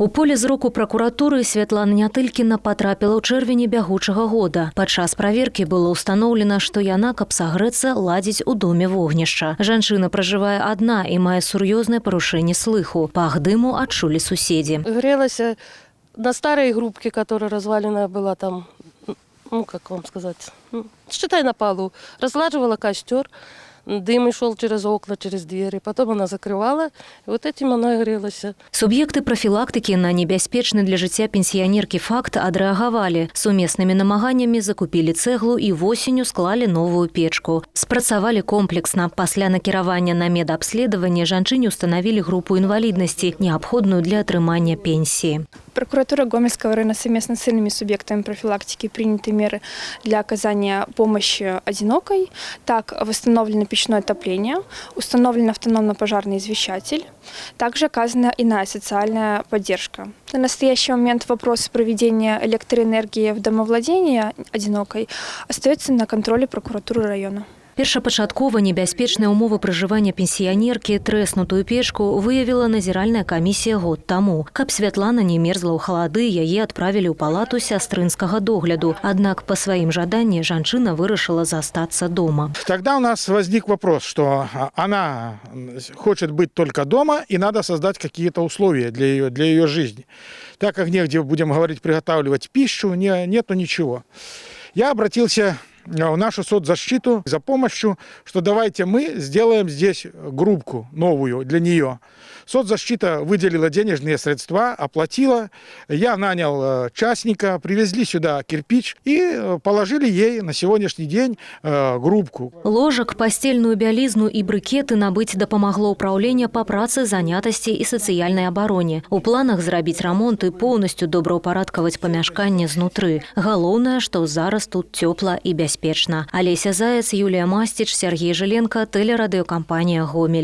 У поле зроку пракуратуры Святлана Нятылькіна потрапіла ў чэрвені бягучага года. Падчас праверкі было ўстаноўлена, што яна, каб сагрэцца, ладзіць у доме вогнішча. Жанчына пражывае адна і мае сур'ёзнае парушэнне слыху. Пах дыму адчулі суседзі. Грелась на старой группке, которая развалена была там, как вам сказать, считай на полу. Разлаживала костер. Дым шел через окна, через двери. Потом она закрывала, и вот этим она грелась. Суб'екты профілактыкі на небяспечны для жыцця пенсіянеркі факт адрэагавалі. Сумеснымі намаганнямі закупілі цэглу і восенню склалі новую печку. Спрацавалі комплексна. Пасля накіравання на медабследаванне жанчыне установілі групу інваліднасці, неабходную для атрымання пенсии. Прокуратура Гомельского района совместно с иными субъектами профилактики приняты меры для оказания помощи одинокой. Так, восстановлено печное отопление, установлен автономно-пожарный извещатель. Также оказана иная социальная поддержка. На настоящий момент вопрос проведения электроэнергии в домовладении одинокой остается на контроле прокуратуры района. Першапачаткова небяспечныя ўмовы пражывання пенсіянеркі трэснутую печку выявіла назіральная камісія год таму. Каб Святлана не мерзла ў халады, яе адправілі ў палату сястрынскага догляду. Аднак па сваім жаданні жанчына вырашыла застацца дома. Тогда у нас возник вопрос, что она хочет быть только дома и надо создать какие-то условия для ее жизни. Так как негде, будем говорить, приготавливать пищу, нету ничего. Я обратился в нашу соцзащиту за помощью, что давайте мы сделаем здесь группку новую для нее. Соцзащита выделила денежные средства, оплатила. Я нанял частника, привезли сюда кирпич и положили ей на сегодняшний день группку. Ложак, пастельную бялізну і брыкеты набыць дапамагло ўпраўленне па працы, занятасці і сацыяльнай абароне. У планах зрабіць рамонт і поўнасцю добраўпарадкаваць памяшканне знутры. Галоўнае, што зараз тут цёпла і бяспечна. Олеся Заяц, Юлія Мастич, Сергей Жиленко, телерадиокомпания «Гомель».